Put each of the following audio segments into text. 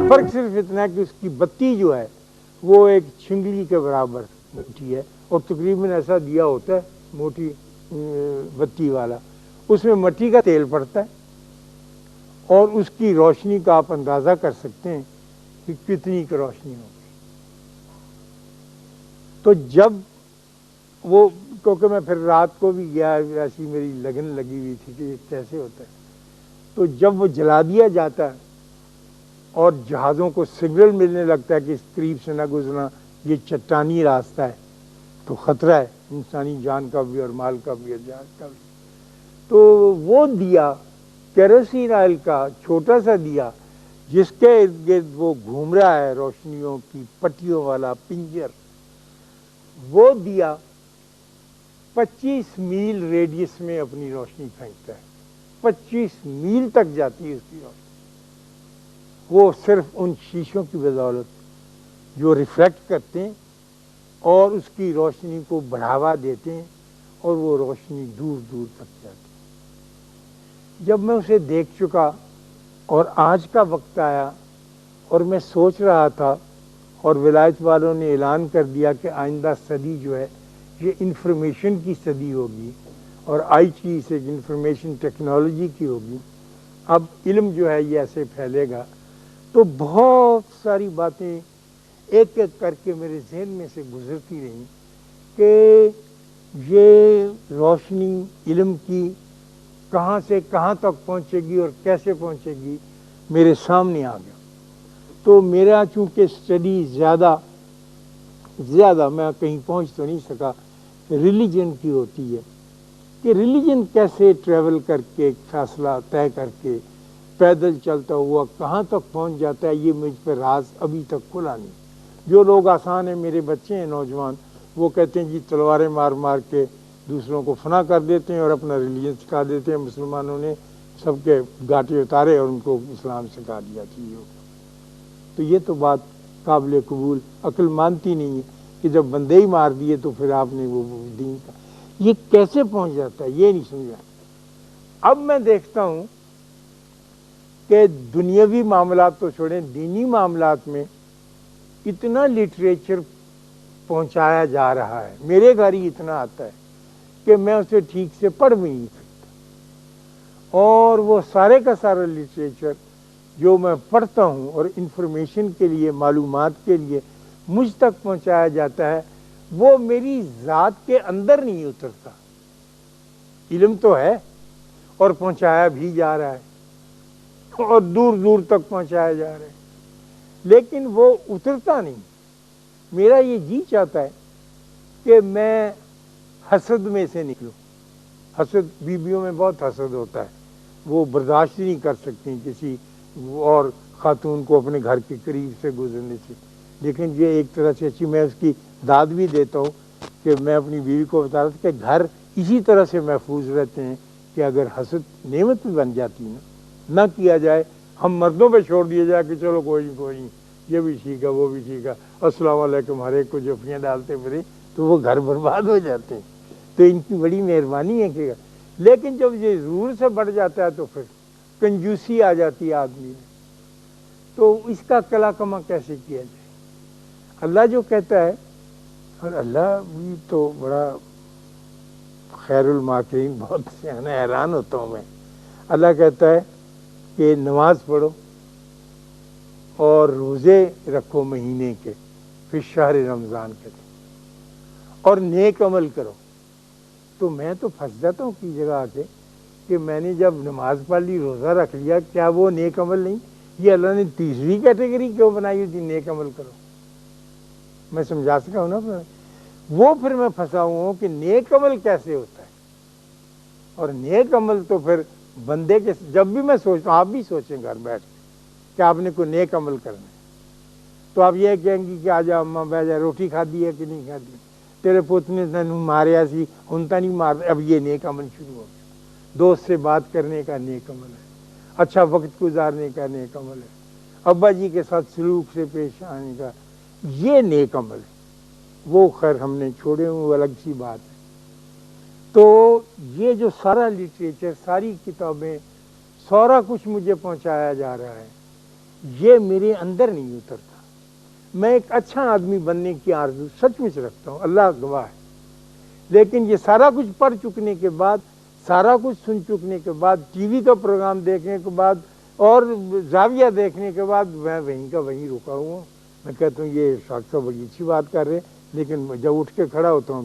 فرق صرف اتنا ہے کہ اس کی بتی جو ہے وہ ایک چھنگلی کے برابر موٹی ہے، اور تقریباً ایسا دیا ہوتا ہے موٹی بتی والا، اس میں مٹی کا تیل پڑتا ہے، اور اس کی روشنی کا آپ اندازہ کر سکتے ہیں کہ کتنی کی روشنی ہوگی۔ تو جب وہ، کیونکہ میں پھر رات کو بھی گیا، ایسی میری لگن لگی ہوئی تھی کہ یہ کیسے ہوتا ہے، تو جب وہ جلا دیا جاتا ہے اور جہازوں کو سگنل ملنے لگتا ہے کہ اس قریب سے نہ گزرنا، یہ چٹانی راستہ ہے، تو خطرہ ہے انسانی جان کا بھی اور مال کا بھی اور جہاز کا بھی، تو وہ دیا کیروسین آئل کا چھوٹا سا دیا جس کے ارد گرد وہ گھوم رہا ہے روشنیوں کی پٹیوں والا پنجر، وہ دیا 25 میل ریڈیس میں اپنی روشنی پھینکتا ہے، 25 میل تک جاتی ہے اس کی روشنی، وہ صرف ان شیشوں کی بدولت جو ریفلیکٹ کرتے ہیں اور اس کی روشنی کو بڑھاوا دیتے ہیں، اور وہ روشنی دور دور تک جاتی ہے۔ جب میں اسے دیکھ چکا اور آج کا وقت آیا اور میں سوچ رہا تھا، اور ولایت والوں نے اعلان کر دیا کہ آئندہ صدی جو ہے یہ انفارمیشن کی صدی ہوگی، اور آئی چیز ایک انفارمیشن ٹیکنالوجی کی ہوگی، اب علم جو ہے یہ ایسے پھیلے گا، تو بہت ساری باتیں ایک ایک کر کے میرے ذہن میں سے گزرتی رہیں کہ یہ روشنی علم کی کہاں سے کہاں تک پہنچے گی اور کیسے پہنچے گی، میرے سامنے آ گیا۔ تو میرا چونکہ اسٹڈی زیادہ میں کہیں پہنچ تو نہیں سکا، ریلیجن کی ہوتی ہے کہ ریلیجن کیسے ٹریول کر کے ایک فاصلہ طے کر کے پیدل چلتا ہوا کہاں تک پہنچ جاتا ہے، یہ مجھ پہ راز ابھی تک کھلا نہیں۔ جو لوگ آسان ہیں، میرے بچے ہیں نوجوان، وہ کہتے ہیں جی تلواریں مار مار کے دوسروں کو فنا کر دیتے ہیں اور اپنا ریلیجن سکھا دیتے ہیں، مسلمانوں نے سب کے گاٹے اتارے اور ان کو اسلام سکھا دیا چیزوں کو۔ تو یہ تو بات قابل قبول عقل مانتی نہیں ہے کہ جب بندے ہی مار دیے تو پھر آپ نے وہ دین کا، یہ کیسے پہنچ جاتا ہے یہ نہیں سمجھا۔ اب میں دیکھتا ہوں کہ دنیاوی معاملات تو چھوڑیں، دینی معاملات میں اتنا لٹریچر پہنچایا جا رہا ہے، میرے گھر ہی اتنا آتا ہے کہ میں اسے ٹھیک سے پڑھ بھی نہیں سکتا، اور وہ سارے کا سارا لٹریچر جو میں پڑھتا ہوں اور انفارمیشن کے لیے، معلومات کے لیے مجھ تک پہنچایا جاتا ہے، وہ میری ذات کے اندر نہیں اترتا۔ علم تو ہے اور پہنچایا بھی جا رہا ہے اور دور دور تک پہنچایا جا رہا ہے، لیکن وہ اترتا نہیں۔ میرا یہ جی چاہتا ہے کہ میں حسد میں سے نکلوں۔ حسد، بیویوں میں بہت حسد ہوتا ہے، وہ برداشت نہیں کر سکتی کسی اور خاتون کو اپنے گھر کے قریب سے گزرنے سے، لیکن یہ ایک طرح سے اچھی، میں اس کی داد بھی دیتا ہوں کہ میں اپنی بیوی کو بتا رہا تھا کہ گھر اسی طرح سے محفوظ رہتے ہیں کہ اگر حسد نعمت بھی بن جاتی نہ کیا جائے، ہم مردوں پہ چھوڑ دیا جائے کہ چلو کوئی نہیں یہ بھی ٹھیک ہے وہ بھی ٹھیک ہے، السلام علیکم، ہر ایک کو جفیاں ڈالتے پھرے، تو وہ گھر برباد ہو جاتے ہیں۔ تو ان کی بڑی مہربانی ہے کہ، لیکن جب یہ ضرور سے بڑھ جاتا ہے تو پھر کنجوسی آ جاتی ہے آدمی میں، تو اس کا کلا کما کیسے کیا جائے؟ اللہ جو کہتا ہے، اور اللہ بھی تو بڑا خیر الماکرین، بہت سیاح، حیران ہوتا ہوں میں۔ اللہ کہتا ہے کہ نماز پڑھو اور روزے رکھو مہینے کے، پھر شہر رمضان کے، اور نیک عمل کرو۔ تو میں تو پھنس جاتا ہوں کی جگہ آ کے کہ میں نے جب نماز پڑھ لی، روزہ رکھ لیا، کیا وہ نیک عمل نہیں؟ یہ اللہ نے تیسری کیٹیگری کیوں بنائی ہوئی تھی، نیک عمل کرو؟ میں سمجھا سکا ہوں نا؟ وہ پھر میں پھنسا ہوں کہ نیک عمل کیسے ہوتا ہے، اور نیک عمل تو پھر بندے کے، جب بھی میں سوچتا ہوں، آپ بھی سوچیں گھر بیٹھ کے کہ آپ نے کوئی نیک عمل کرنا ہے، تو آپ یہ کہیں گی کہ آجا اماں بہ جا، روٹی کھادی ہے کہ نہیں کھادی، تیرے پوت نے تینوں ماریا سی، ان تا نہیں مار، اب یہ نیک عمل شروع ہو گیا۔ دوست سے بات کرنے کا نیک عمل ہے، اچھا وقت گزارنے کا نیک عمل ہے، ابا جی کے ساتھ سلوک سے پیش آنے کا، یہ نیک عمل ہے۔ وہ خیر ہم نے چھوڑے ہوئے، وہ الگ سی بات ہے۔ تو یہ جو سارا لٹریچر، ساری کتابیں، سارا کچھ مجھے پہنچایا جا رہا ہے، یہ میرے اندر نہیں اترتا۔ میں ایک اچھا آدمی بننے کی آرزو سچ مچ رکھتا ہوں، اللہ گواہ ہے، لیکن یہ سارا کچھ پڑھ چکنے کے بعد، سارا کچھ سن چکنے کے بعد، ٹی وی کا پروگرام دیکھنے کے بعد اور زاویہ دیکھنے کے بعد میں وہیں کا وہیں رکا ہوا ہوں۔ میں کہتا ہوں یہ ڈاکٹر صاحب بڑی اچھی بات کر رہے ہیں، لیکن جب اٹھ کے کھڑا ہوتا ہوں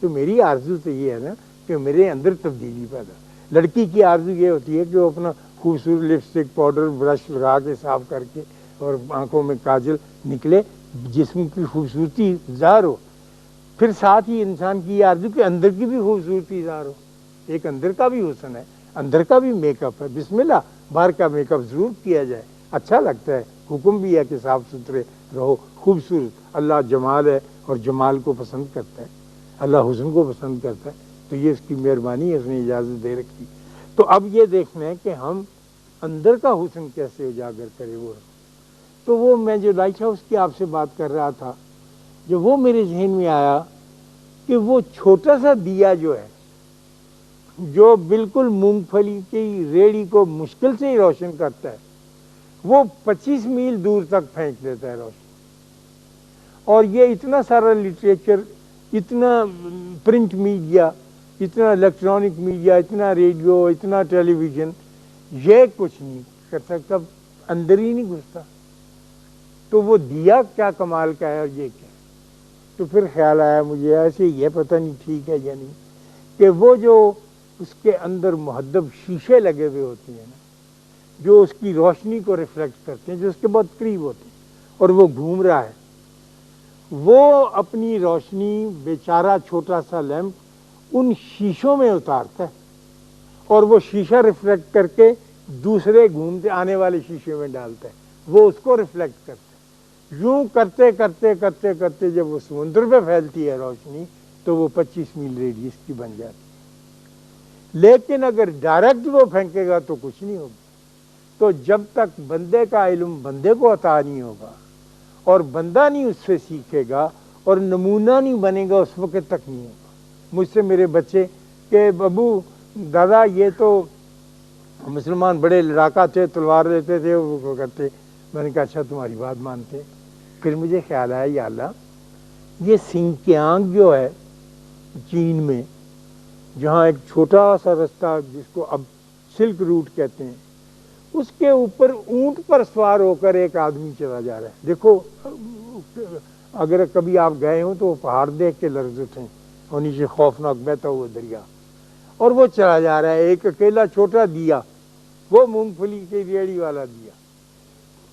تو میری آرزو تو یہ ہے نا کہ میرے اندر تبدیلی پیدا۔ لڑکی کی آرزو یہ ہوتی ہے کہ وہ اپنا خوبصورت لپسٹک، پاؤڈر، برش لگا کے صاف کر کے اور آنکھوں میں کاجل نکلے، جسم کی خوبصورتی ظاہر ہو۔ پھر ساتھ ہی انسان کی یہ آرزو کہ اندر کی بھی خوبصورتی ظاہر ہو، ایک اندر کا بھی حسن ہے، اندر کا بھی میک اپ ہے۔ بسم اللہ، باہر کا میک اپ ضرور کیا جائے، اچھا لگتا ہے، حکم بھی ہے کہ صاف ستھرے رہو، خوبصورت۔ اللہ جمال ہے اور جمال کو پسند کرتا ہے، اللہ حسن کو پسند کرتا ہے، تو یہ اس کی مہربانی ہے، اس نے اجازت دے رکھی۔ تو اب یہ دیکھنا ہے کہ ہم اندر کا حسن کیسے اجاگر کریں۔ وہ تو وہ میں جو لائٹ ہاؤس کی آپ سے بات کر رہا تھا، جو وہ میرے ذہن میں آیا کہ وہ چھوٹا سا دیا جو ہے، جو بالکل مونگ پھلی کی ریڑھی کو مشکل سے ہی روشن کرتا ہے، وہ 25 میل دور تک پھینک دیتا ہے روشن۔ اور یہ اتنا سارا لٹریچر، اتنا پرنٹ میڈیا، اتنا الیکٹرانک میڈیا، اتنا ریڈیو، اتنا ٹیلی ویژن، یہ کچھ نہیں کر سکتا، اندر ہی نہیں گھستا۔ تو وہ دیا کیا کمال کا ہے اور یہ کیا؟ تو پھر خیال آیا مجھے، ایسے یہ پتہ نہیں ٹھیک ہے یا نہیں، کہ وہ جو اس کے اندر مہذب شیشے لگے ہوئے ہوتے ہیں نا، جو اس کی روشنی کو ریفلیکٹ کرتے ہیں، جو اس کے بہت قریب ہوتے ہیں، اور وہ گھوم رہا ہے، وہ اپنی روشنی بیچارہ چھوٹا سا لیمپ ان شیشوں میں اتارتا ہے، اور وہ شیشہ ریفلیکٹ کر کے دوسرے گھومتے آنے والے شیشے میں ڈالتا ہے، وہ اس کو ریفلیکٹ کرتا ہے۔ یوں کرتے کرتے کرتے کرتے جب وہ سمندر پہ پھیلتی ہے روشنی، تو وہ 25 میل ریڈیس کی بن جاتی ہے۔ لیکن اگر ڈائریکٹ وہ پھینکے گا تو کچھ نہیں ہوگا۔ تو جب تک بندے کا علم بندے کو عطا نہیں ہوگا اور بندہ نہیں اس سے سیکھے گا اور نمونہ نہیں بنے گا، اس وقت تک نہیں ہوگا۔ مجھ سے میرے بچے کہ ابو دادا یہ تو مسلمان بڑے لڑاکا تھے، تلوار لیتے تھے، وہ کرتے۔ میں نے کہا اچھا تمہاری بات مانتے۔ پھر مجھے خیال آیا یا اللہ، یہ سنکیانگ جو ہے چین میں، جہاں ایک چھوٹا سا رستہ جس کو اب سلک روٹ کہتے ہیں، اس کے اوپر اونٹ پر سوار ہو کر ایک آدمی چلا جا رہا ہے۔ دیکھو اگر کبھی آپ گئے ہوں تو وہ پہاڑ دیکھ کے لرز اٹھیں، اور نیچے خوفناک بہتا ہوا دریا، اور وہ چلا جا رہا ہے ایک اکیلا چھوٹا دیا، وہ مونگ پھلی کی ریڑھی والا دیا،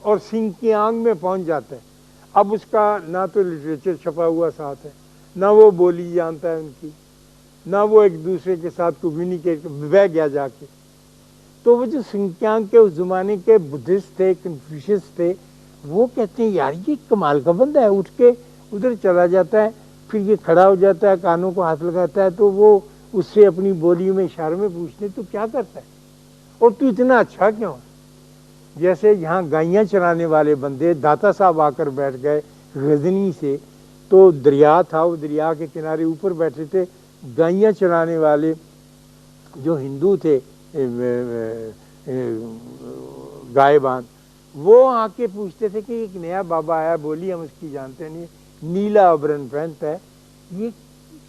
اور سنکیانگ میں پہنچ جاتا ہے۔ اب اس کا نہ تو لٹریچر چھپا ہوا ساتھ ہے، نہ وہ بولی جانتا ہے ان کی، نہ وہ ایک دوسرے کے ساتھ کمیونیکیٹ، بہ گیا جا کے۔ تو وہ جو سنکیانگ کے اس زمانے کے بدھسٹ تھے، کنفیوشس تھے، وہ کہتے ہیں یار یہ کمال کا بندہ ہے، اٹھ کے ادھر چلا جاتا ہے، پھر یہ کھڑا ہو جاتا ہے، کانوں کو ہاتھ لگاتا ہے، تو وہ اس سے اپنی بولی میں اشارے میں پوچھتے تو کیا کرتا ہے، اور تو اتنا اچھا کیوں ہے؟ جیسے یہاں گائیاں چرانے والے بندے داتا صاحب آ کر بیٹھ گئے غزنی سے، تو دریا تھا، وہ دریا کے کنارے اوپر بیٹھے تھے گائیاں چرانے والے جو ہندو تھے، گائبان، وہ آ کے پوچھتے تھے کہ ایک نیا بابا آیا، بولی ہم اس کی جانتے نہیں، نیلا آبرن پہنتا ہے،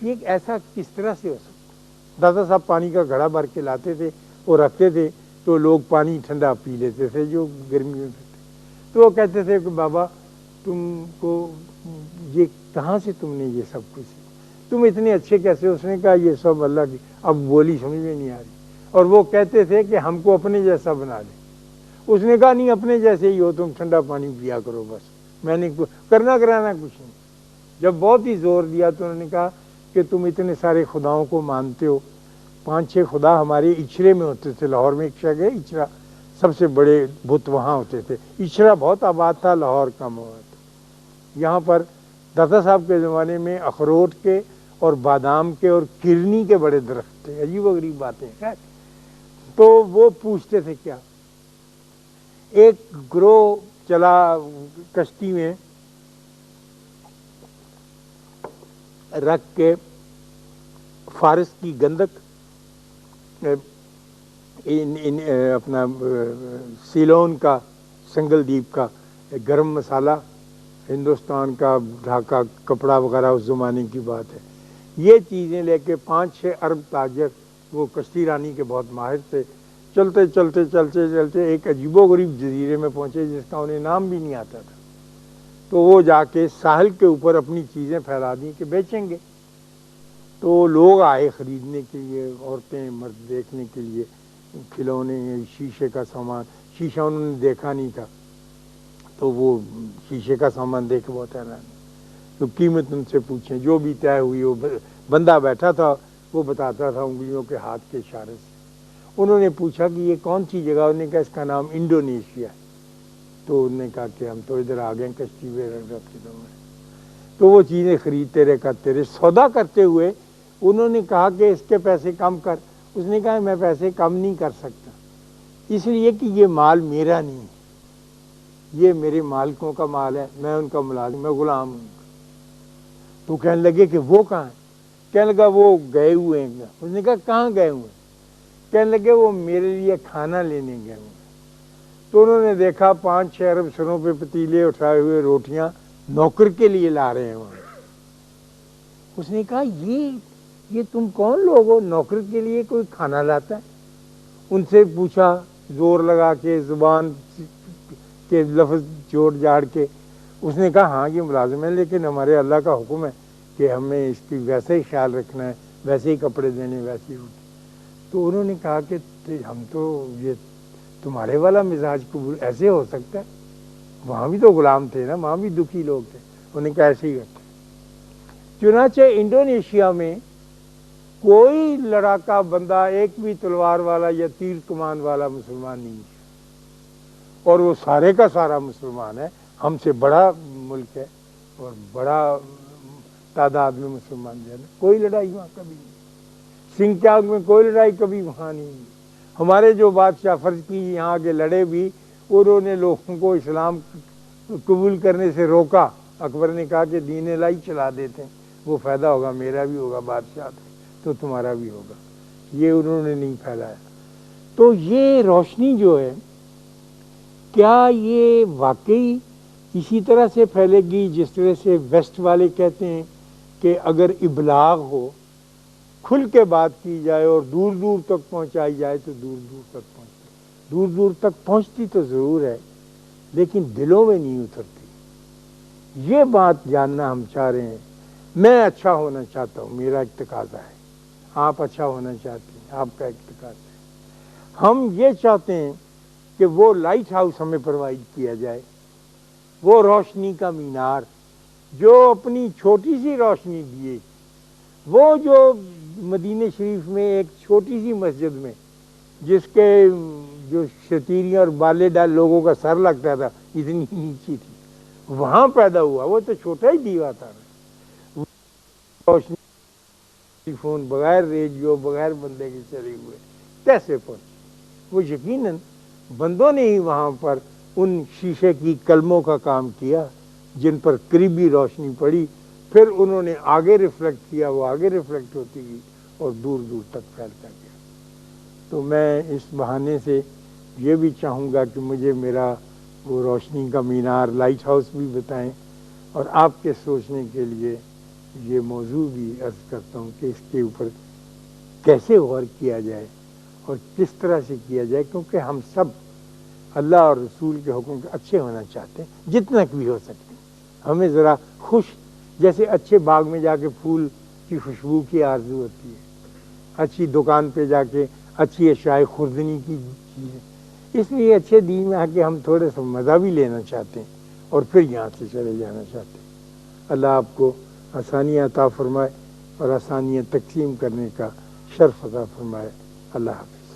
یہ ایسا کس طرح سے ہو سکتا؟ دادا صاحب پانی کا گھڑا بھر کے لاتے تھے اور رکھتے تھے، تو لوگ پانی ٹھنڈا پی لیتے تھے جو گرمیوں میں تھے۔ تو وہ کہتے تھے کہ بابا تم کو یہ کہاں سے تم نے یہ سب کچھ، تم اتنے اچھے کیسے؟ اس نے کہا یہ سب اللہ کی، اب بولی سمجھ میں نہیں آ رہی۔ اور وہ کہتے تھے کہ ہم کو اپنے جیسا بنا دے۔ اس نے کہا نہیں، اپنے جیسے ہی ہو تم، ٹھنڈا پانی پیا کرو بس، میں نے کرنا کرانا کچھ نہیں۔ جب بہت ہی زور دیا تو انہوں نے کہا کہ تم اتنے سارے خداؤں کو مانتے ہو، 5-6 خدا ہمارے اچھرے میں ہوتے تھے، لاہور میں ایک جگہ اچھرا، سب سے بڑے بت وہاں ہوتے تھے، اچھرا بہت آباد تھا، لاہور کم ہوا تھا۔ یہاں پر دادا صاحب کے زمانے میں اخروٹ کے اور بادام کے اور کرنی کے بڑے درخت تھے، عجیب و غریب باتیں۔ خیر، تو وہ پوچھتے تھے کیا، ایک گروہ چلا کشتی میں رکھ کے، فارس کی گندک اپنا سیلون کا سنگل دیپ کا گرم مسالہ، ہندوستان کا ڈھاکہ کپڑا وغیرہ اس زمانے کی بات ہے، یہ چیزیں لے کے 5-6 ارب تاجر، وہ کشتی رانی کے بہت ماہر تھے، چلتے چلتے چلتے چلتے ایک عجیب و غریب جزیرے میں پہنچے جس کا انہیں نام بھی نہیں آتا تھا، تو وہ جا کے ساحل کے اوپر اپنی چیزیں پھیلا دیں کہ بیچیں گے، تو لوگ آئے خریدنے کے لیے، عورتیں مرد دیکھنے کے لیے، کھلونے، شیشے کا سامان، شیشہ انہوں نے دیکھا نہیں تھا، تو وہ شیشے کا سامان دیکھ کے بہت حیران، تو قیمت ان سے پوچھیں، جو بھی طے ہوئی، وہ بندہ بیٹھا تھا وہ بتاتا تھا انگلیوں کے ہاتھ کے اشارے سے۔ انہوں نے پوچھا کہ یہ کون سی جگہ، انہوں نے کہا اس کا نام انڈونیشیا ہے، تو انہوں نے کہا کہ ہم تو ادھر آ گئے کشتی میں رکھ کے میں، تو وہ چیزیں خریدتے رہے کرتے رہے، سودا کرتے ہوئے انہوں نے کہا کہ اس کے پیسے کم کر، اس نے کہا میں پیسے کم نہیں کر سکتا، اس لیے کہ یہ مال میرا نہیں ہے، یہ میرے مالکوں کا مال ہے، میں ان کا ملازم، میں غلام ہوں۔ تو کہنے لگے کہ وہ کہاں ہے؟ کہنے لگا وہ گئے ہوئے ہیں۔ اس نے کہا کہاں گئے ہوئے ہیں؟ کہنے لگے وہ میرے لیے کھانا لینے گئے ہوئے ہیں۔ تو انہوں نے دیکھا 5-6 ارب سروں پہ پتیلے اٹھائے ہوئے روٹیاں نوکر کے لیے لا رہے ہیں وہاں۔ اس نے کہا یہ تم کون لوگ ہو، نوکر کے لیے کوئی کھانا لاتا ہے؟ ان سے پوچھا زور لگا کے، زبان کے لفظ جوڑ جاڑ کے، اس نے کہا ہاں یہ ملازم ہے، لیکن ہمارے اللہ کا حکم ہے کہ ہمیں اس کی ویسے ہی خیال رکھنا ہے، ویسے ہی کپڑے دینے، ویسے ہی روٹی۔ تو انہوں نے کہا کہ ہم تو یہ تمہارے والا مزاج قبول ایسے ہو سکتا ہے؟ وہاں بھی تو غلام تھے نا، وہاں بھی دکھی لوگ تھے، انہوں نے کہا ایسے ہی کرتے۔ چنانچہ انڈونیشیا میں کوئی لڑاکا بندہ، ایک بھی تلوار والا یا تیر کمان والا مسلمان نہیں ہے، اور وہ سارے کا سارا مسلمان ہے، ہم سے بڑا ملک ہے اور بڑا تعداد میں مسلمان جو ہے، کوئی لڑائی وہاں کبھی نہیں، سنگچانگ میں کوئی لڑائی کبھی وہاں نہیں۔ ہمارے جو بادشاہ فرض کی یہاں کے لڑے بھی، انہوں نے لوگوں کو اسلام قبول کرنے سے روکا، اکبر نے کہا کہ دین الہی چلا دیتے ہیں، وہ فائدہ ہوگا، میرا بھی ہوگا، بادشاہ تو تمہارا بھی ہوگا، یہ انہوں نے نہیں پھیلایا۔ تو یہ روشنی جو ہے، کیا یہ واقعی اسی طرح سے پھیلے گی جس طرح سے ویسٹ والے کہتے ہیں کہ اگر ابلاغ ہو، کھل کے بات کی جائے اور دور دور تک پہنچائی جائے تو دور دور تک پہنچتی، دور دور تک پہنچتی تو ضرور ہے لیکن دلوں میں نہیں اترتی۔ یہ بات جاننا ہم چاہ رہے ہیں۔ میں اچھا ہونا چاہتا ہوں، میرا ایک تقاضا ہے، آپ اچھا ہونا چاہتے ہیں، آپ کا ایک تقاضا ہے۔ ہم یہ چاہتے ہیں کہ وہ لائٹ ہاؤس ہمیں پرووائڈ کیا جائے، وہ روشنی کا مینار جو اپنی چھوٹی سی روشنی دیے، وہ جو مدینہ شریف میں ایک چھوٹی سی مسجد میں جس کے جو شتیریاں اور بالے ڈال لوگوں کا سر لگتا تھا، اتنی نیچی تھی، وہاں پیدا ہوا، وہ تو چھوٹا ہی دیوا تھا، روشنی فون بغیر ریڈیو بغیر بندے کے چلے ہوئے کیسے پہنچے؟ وہ یقیناً بندوں نے ہی وہاں پر ان شیشے کی قلموں کا کام کیا جن پر قریبی روشنی پڑی، پھر انہوں نے آگے ریفلیکٹ کیا، وہ آگے ریفلیکٹ ہوتی گئی اور دور دور تک پھیلتا گیا۔ تو میں اس بہانے سے یہ بھی چاہوں گا کہ مجھے میرا وہ روشنی کا مینار لائٹ ہاؤس بھی بتائیں، اور آپ کے سوچنے کے لیے یہ موضوع بھی عرض کرتا ہوں کہ اس کے اوپر کیسے غور کیا جائے اور کس طرح سے کیا جائے، کیونکہ ہم سب اللہ اور رسول کے حکم کے اچھے ہونا چاہتے ہیں جتنا بھی ہو سکتے ہیں۔ ہمیں ذرا خوش، جیسے اچھے باغ میں جا کے پھول کی خوشبو کی آرزو ہوتی ہے، اچھی دکان پہ جا کے اچھی اشیاء خوردنی کی چیزیں، اس لیے اچھے دین میں آ کے ہم تھوڑے سا مزہ بھی لینا چاہتے ہیں اور پھر یہاں سے چلے جانا چاہتے ہیں۔ اللہ آپ کو آسانیاں عطا فرمائے اور آسانیاں تقسیم کرنے کا شرف عطا فرمائے۔ اللہ حافظ۔